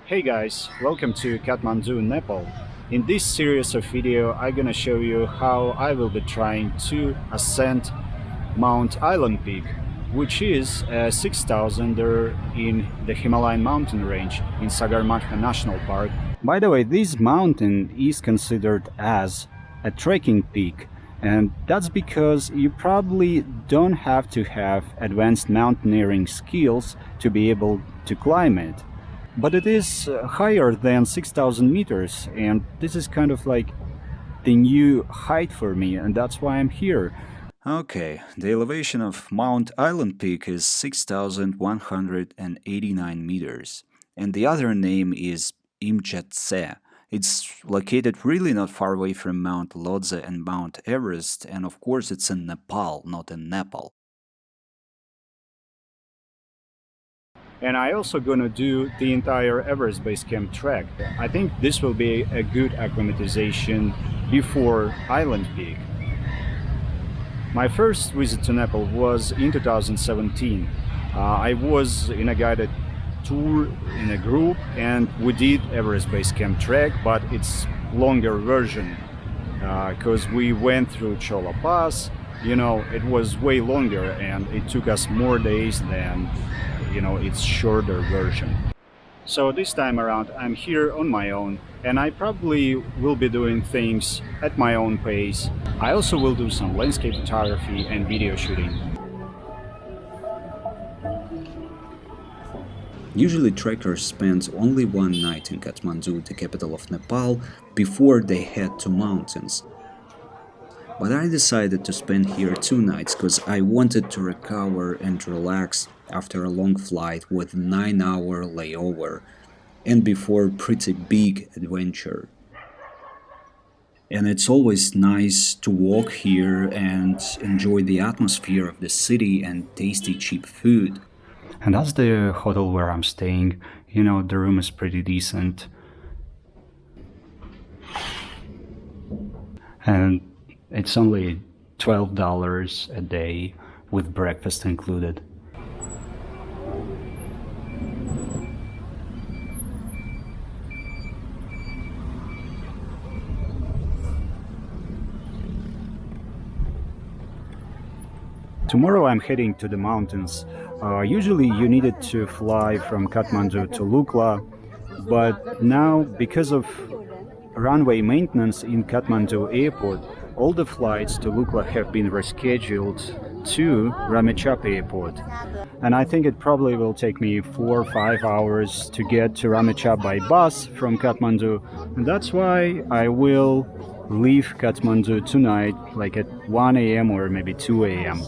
Hey guys, welcome to Kathmandu, Nepal. In this series of video, I'm gonna show you how I will be trying to ascend Mount Island Peak, which is a 6,000er in the Himalayan mountain range in Sagarmatha National Park. By the way, this mountain is considered as a trekking peak, and that's because you probably don't have to have advanced mountaineering skills to be able to climb it. But it is higher than 6,000 meters, and this is kind of like the new height for me, and that's why I'm here. Okay, the elevation of Mount Island Peak is 6,189 meters, and the other name is Imja Tse. It's located really not far away from Mount Lhotse and Mount Everest, and of course it's in Nepal, not in Nepal. And I also gonna do the entire Everest Base Camp trek. I think this will be a good acclimatization before Island Peak. My first visit to Nepal was in 2017. I was in a guided tour in a group and we did Everest Base Camp trek, but it's longer version because we went through Chola Pass. You know, it was way longer and it took us more days than its shorter version. So this time around I'm here on my own and I probably will be doing things at my own pace. I also will do some landscape photography and video shooting. Usually trekkers spend only one night in Kathmandu, the capital of Nepal, before they head to mountains. But I decided to spend here 2 nights because I wanted to recover and relax after a long flight with 9-hour layover and before pretty big adventure. And it's always nice to walk here and enjoy the atmosphere of the city and tasty cheap food. And that's the hotel where I'm staying. The room is pretty decent. And it's only $12 a day with breakfast included. Tomorrow I'm heading to the mountains. Usually you needed to fly from Kathmandu to Lukla, but now because of runway maintenance in Kathmandu airport, all the flights to Lukla have been rescheduled to Ramechhap airport. And I think it probably will take me 4 or 5 hours to get to Ramechhap by bus from Kathmandu. And that's why I will leave Kathmandu tonight, like at 1 a.m. or maybe 2 a.m.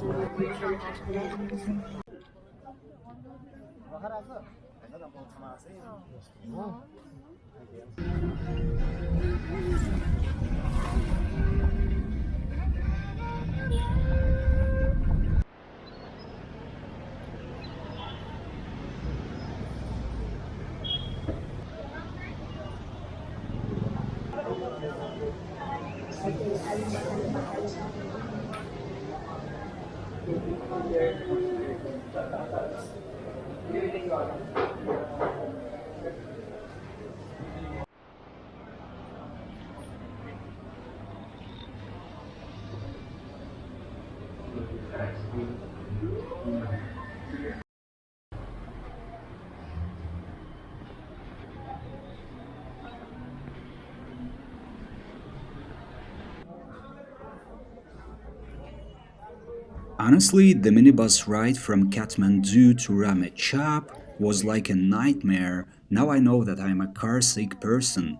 Honestly, the minibus ride from Kathmandu to Ramechhap was like a nightmare. Now I know that I'm a car-sick person.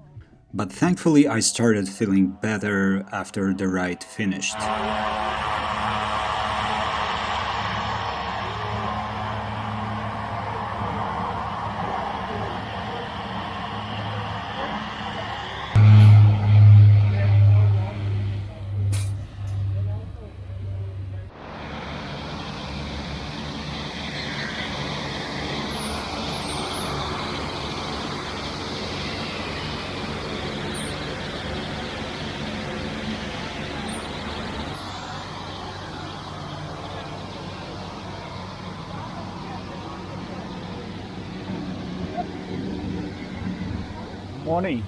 But thankfully I started feeling better after the ride finished. Morning.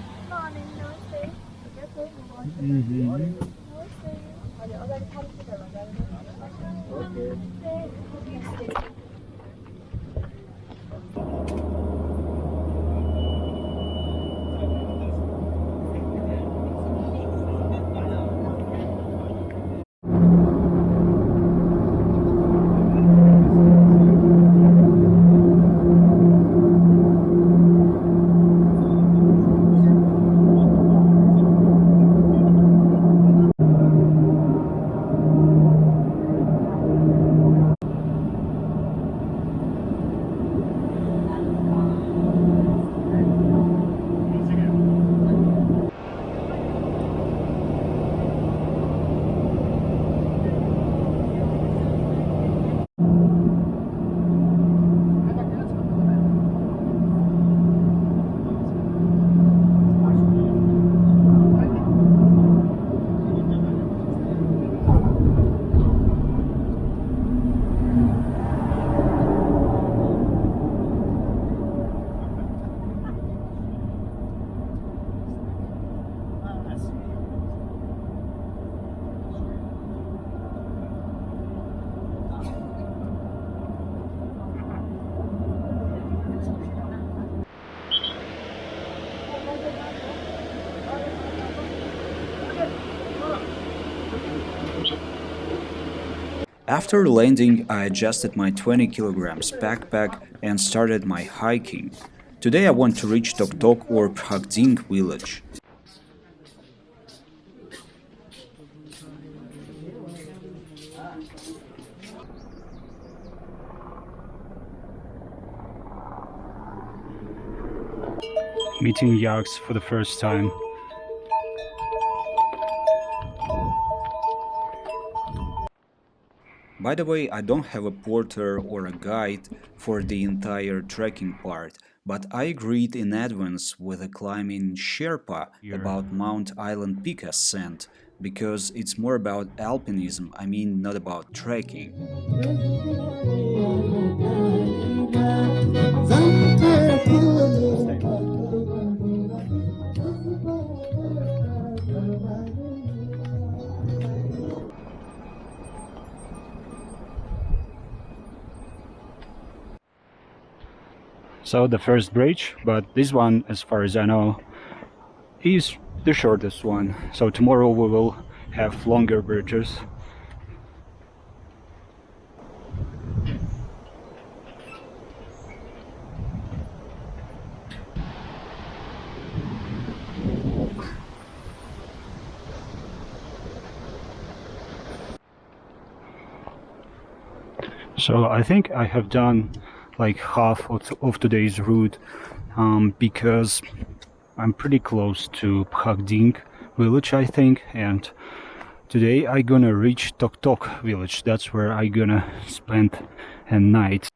Mhm. After landing, I adjusted my 20 kilograms backpack and started my hiking. Today I want to reach Tok Tok or Phakding village. Meeting yaks for the first time. By the way, I don't have a porter or a guide for the entire trekking part, but I agreed in advance with a climbing Sherpa Here. about Mount Island Peak Ascent because it's more about alpinism, I mean, not about trekking. So the first bridge, but this one, as far as I know, is the shortest one. So tomorrow we will have longer bridges. So I think I have done like half of today's route because I'm pretty close to Phakding village, I think, and today I gonna reach Tok Tok village. That's where I gonna spend a night.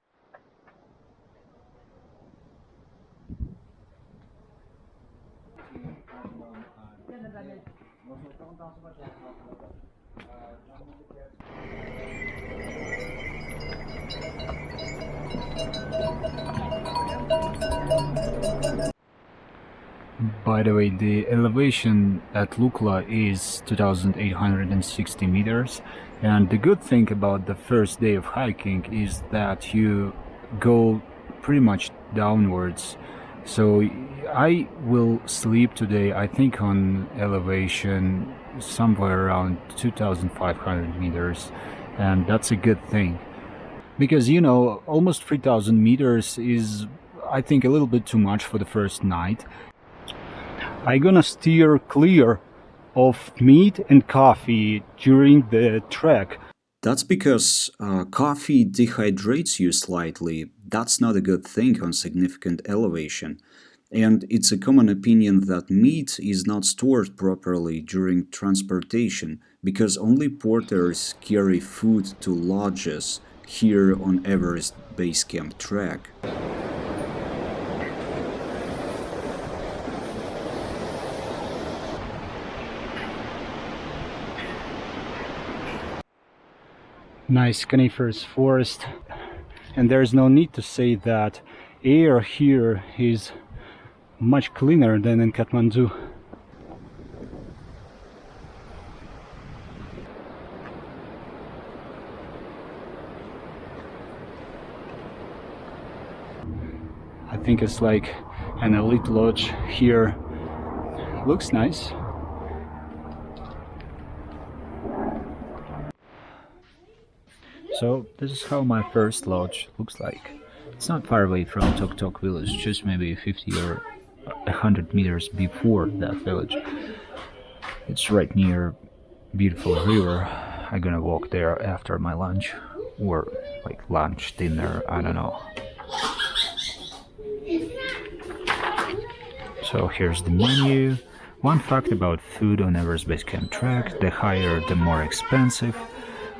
By the way, the elevation at Lukla is 2,860 meters, and the good thing about the first day of hiking is that you go pretty much downwards. So I will sleep today, I think, on elevation somewhere around 2,500 meters, and that's a good thing. Because, you know, almost 3,000 meters is, I think, a little bit too much for the first night. I'm gonna steer clear of meat and coffee during the trek. That's because coffee dehydrates you slightly. That's not a good thing on significant elevation. And it's a common opinion that meat is not stored properly during transportation because only porters carry food to lodges here on Everest Base Camp track. Nice coniferous forest, and there's no need to say that air here is much cleaner than in Kathmandu. I think it's like an elite lodge here. Looks nice. So this is how my first lodge looks like. It's not far away from Tok Tok village, just maybe 50 or 100 meters before that village. It's right near beautiful river. I'm gonna walk there after my lunch, or like lunch, dinner, I don't know. So here's the menu. One fact about food on Everest Base Camp track: the higher the more expensive.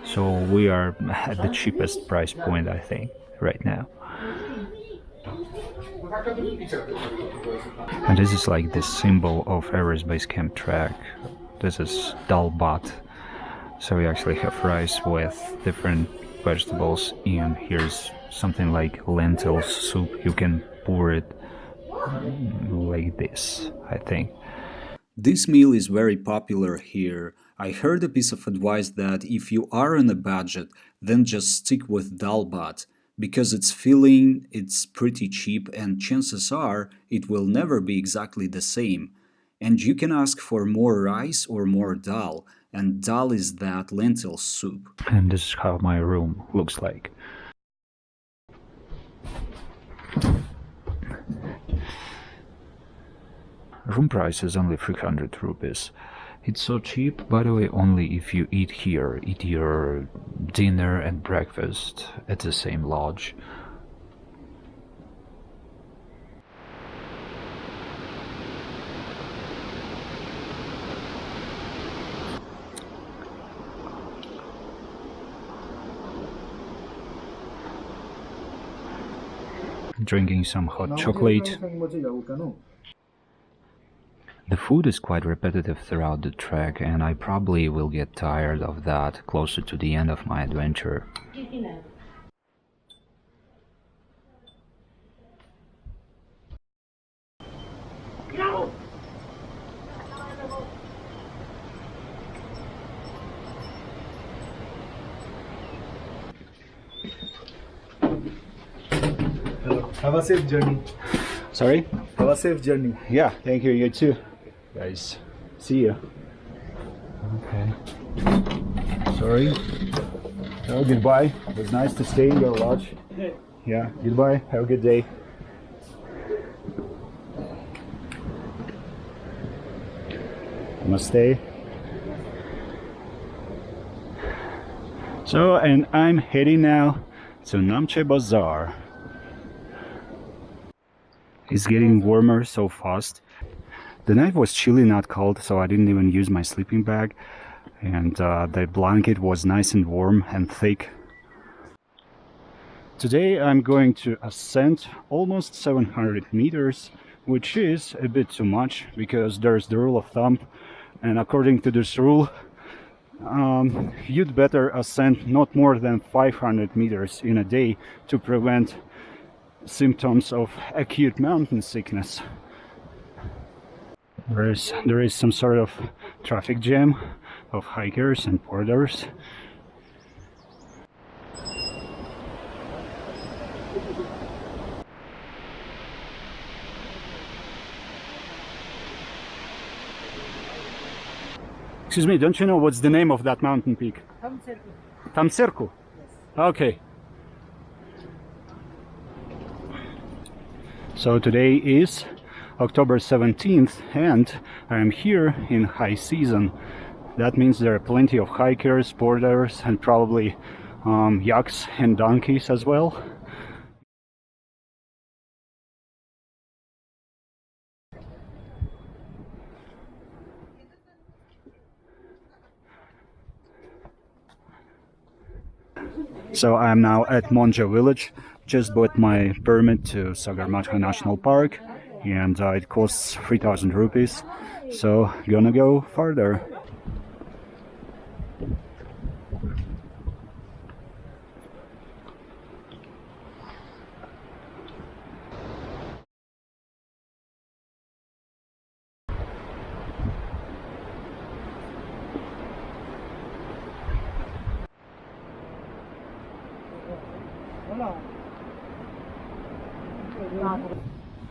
So we are at the cheapest price point, I think, right now. And this is like the symbol of Everest Base Camp track. This is dal bhat. So we actually have rice with different vegetables, and here's something like lentil soup. You can pour it like this, I think. This meal is very popular here. I heard a piece of advice that if you are on a budget, then just stick with dal bhat, because it's filling, it's pretty cheap, and chances are it will never be exactly the same. And you can ask for more rice or more dal, and dal is that lentil soup. And this is how my room looks like. Room price is only 300 rupees. It's so cheap, by the way, only if you eat here, eat your dinner and breakfast at the same lodge. Drinking some hot chocolate. The food is quite repetitive throughout the trek, and I probably will get tired of that closer to the end of my adventure. Have a safe journey. Sorry? Have a safe journey. Yeah, thank you, you too. Guys, see you. Okay. Sorry. Oh, goodbye. It was nice to stay in your lodge. Yeah, goodbye. Have a good day. Namaste. So, and I'm heading now to Namche Bazaar. It's getting warmer so fast. The night was chilly, not cold, so I didn't even use my sleeping bag. And the blanket was nice and warm and thick. Today I'm going to ascend almost 700 meters, which is a bit too much because there's the rule of thumb. And according to this rule, you'd better ascend not more than 500 meters in a day to prevent symptoms of acute mountain sickness. There is some sort of traffic jam of hikers and porters. Excuse me, don't you know what's the name of that mountain peak? Tamserku. Okay. So today is October 17th and I'm here in high season. That means there are plenty of hikers, porters, and probably yaks and donkeys as well. So I'm now at Monja village. Just bought my permit to Sagarmatha National Park, and it costs 3,000 rupees. So gonna go further.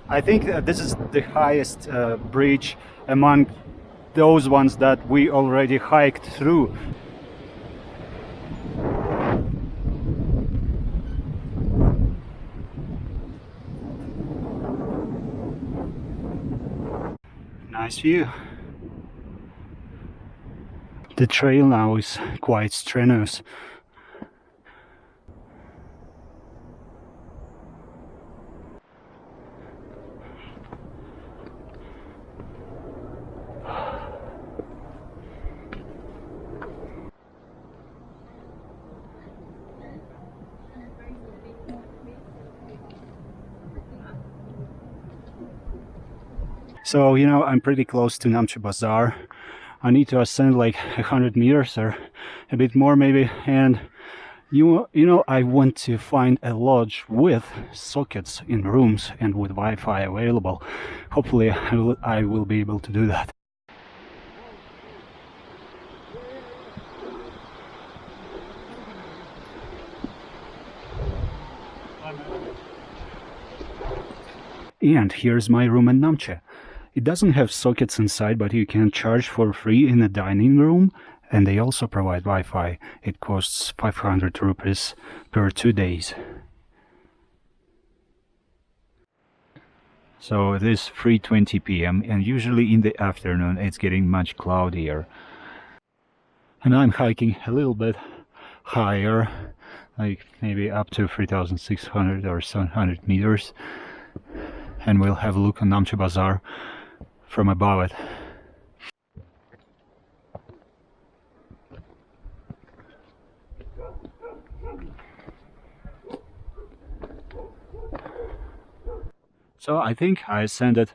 I think this is the highest bridge among those ones that we already hiked through. Nice view. The trail now is quite strenuous. So, you know, I'm pretty close to Namche Bazaar. I need to ascend like 100 meters or a bit more maybe, and you know, I want to find a lodge with sockets in rooms and with Wi-Fi available. Hopefully I will be able to do that. And here's my room in Namche. It doesn't have sockets inside, but you can charge for free in the dining room, and they also provide Wi-Fi. It costs 500 rupees per 2 days. So it is 3:20 p.m. and usually in the afternoon it's getting much cloudier. And I'm hiking a little bit higher, like maybe up to 3,600 or 700 meters. And we'll have a look on Namche Bazaar from above it. So I think I ascended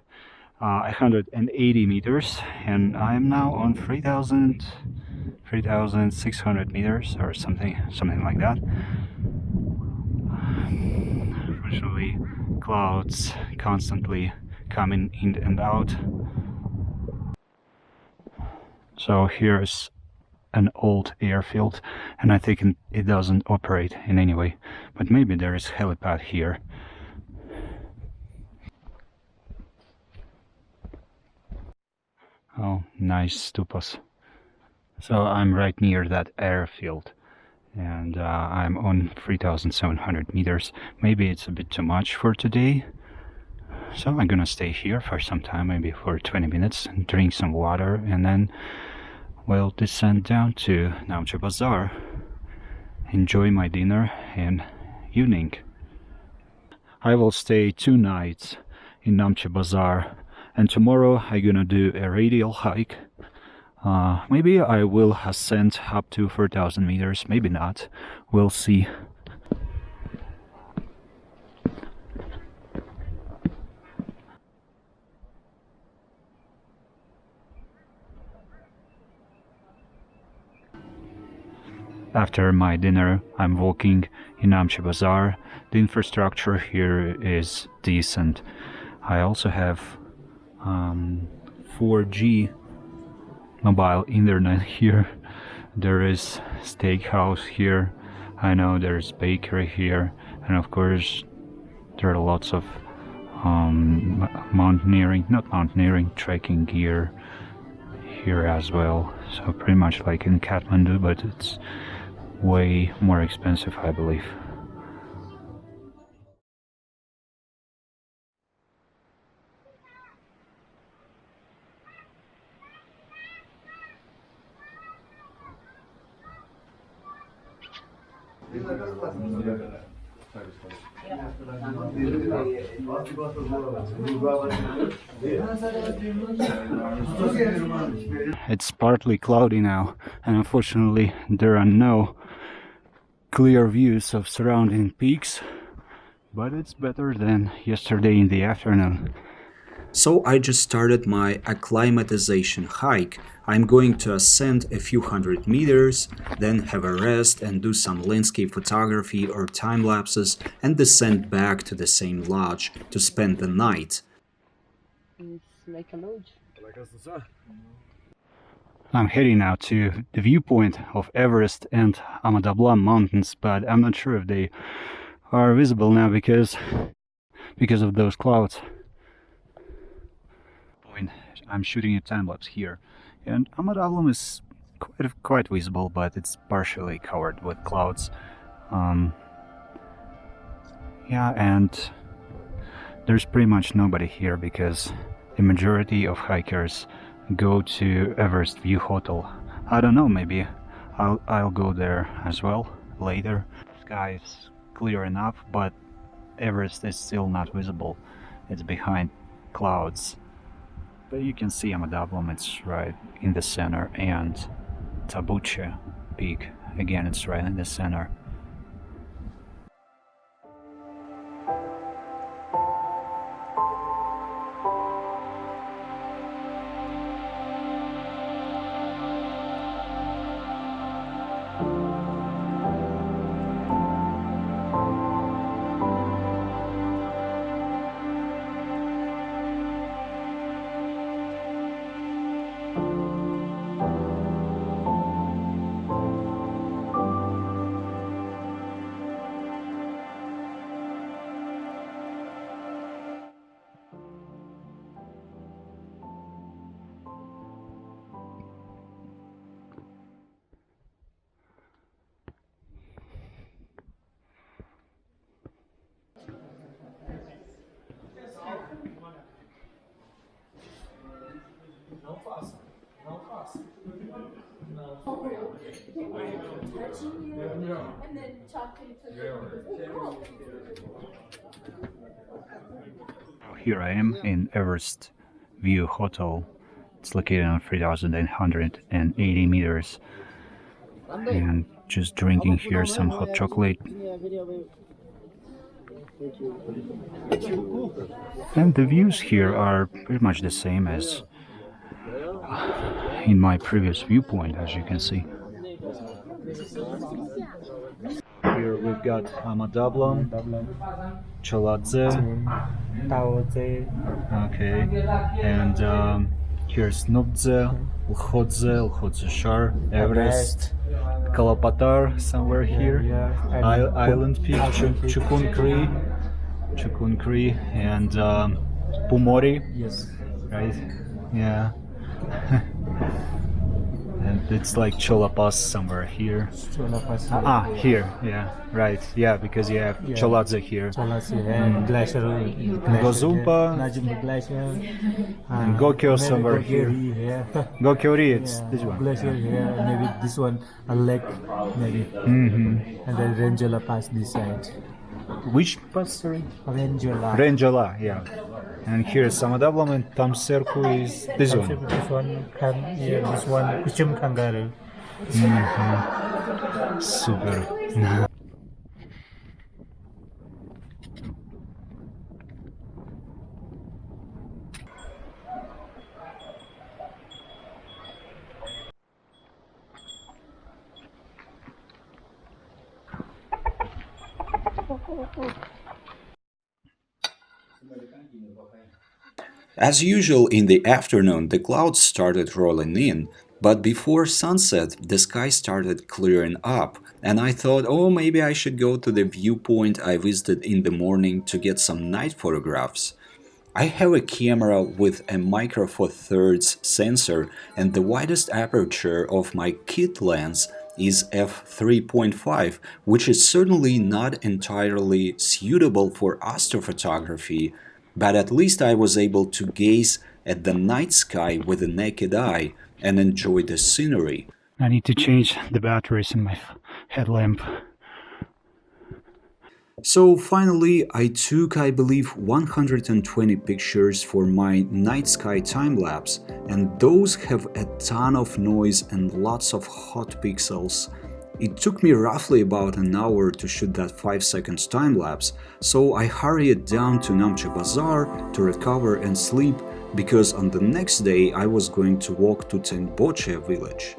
180 meters and I'm now on 3,600 meters or something like that. Unfortunately, clouds constantly coming in and out. So here's an old airfield, and I think it doesn't operate in any way, but maybe there is helipad here. Oh, nice stupas. So I'm right near that airfield, and I'm on 3,700 meters. Maybe it's a bit too much for today, so I'm gonna stay here for some time, maybe for 20 minutes, and drink some water, and then we'll descend down to Namche Bazaar, enjoy my dinner and evening. I will stay 2 nights in Namche Bazaar, and tomorrow I'm gonna do a radial hike. Maybe I will ascend up to 4,000 meters, maybe not, we'll see. After my dinner, I'm walking in Namche Bazaar. The infrastructure here is decent. I also have 4G mobile internet here. There is steakhouse here. I know there's bakery here, and of course there are lots of trekking gear here as well. So pretty much like in Kathmandu, but it's way more expensive, I believe. It's partly cloudy now, and unfortunately there are no clear views of surrounding peaks, but it's better than yesterday in the afternoon. So I just started my acclimatization hike. I'm going to ascend a few hundred meters, then have a rest and do some landscape photography or time lapses, and descend back to the same lodge to spend the night. It's like a lodge. I'm heading now to the viewpoint of Everest and Amadablam mountains, but I'm not sure if they are visible now because of those clouds. I'm shooting a time lapse here, and Amadalum is quite visible, but it's partially covered with clouds. Yeah, and there's pretty much nobody here because the majority of hikers go to Everest View Hotel. I don't know, maybe I'll go there as well later. The sky is clear enough, but Everest is still not visible. It's behind clouds. But you can see Amadablam, it's right in the center, and Tabuche Peak, again, it's right in the center. Here I am in Everest View Hotel. It's located on 3,880 meters, and just drinking here some hot chocolate. And the views here are pretty much the same as in my previous viewpoint, as you can see. Here we've got Amadablam, Choladze, okay, and here's Nubdze, Lhodze Shar, Everest, Kalapatar somewhere here, Island Peak, Chukunkri, and Pumori, Yes. right? Yeah. And it's like Cholapas somewhere here. Here, yeah, right, yeah, because you have Choladze here. Glacier. Gozumpa, and Gokyo somewhere here. Gokyori, it's this one. Glacier here, maybe this one, a lake, maybe. Mm-hmm. And then Ranjola Pass this side. Which pass, sorry? Ranjola. Renjola, yeah. And here's Samadablam, and Tamserku is this one. This one, Kuchum Kangaroo. Super. As usual in the afternoon, the clouds started rolling in, but before sunset, the sky started clearing up, and I thought, oh, maybe I should go to the viewpoint I visited in the morning to get some night photographs. I have a camera with a micro four thirds sensor, and the widest aperture of my kit lens is f3.5, which is certainly not entirely suitable for astrophotography, but at least I was able to gaze at the night sky with the naked eye and enjoy the scenery. I need to change the batteries in my headlamp. So finally, I took, I believe, 120 pictures for my night sky time-lapse, and those have a ton of noise and lots of hot pixels. It took me roughly about an hour to shoot that 5 seconds time-lapse, so I hurried down to Namche Bazaar to recover and sleep, because on the next day I was going to walk to Tengboche village.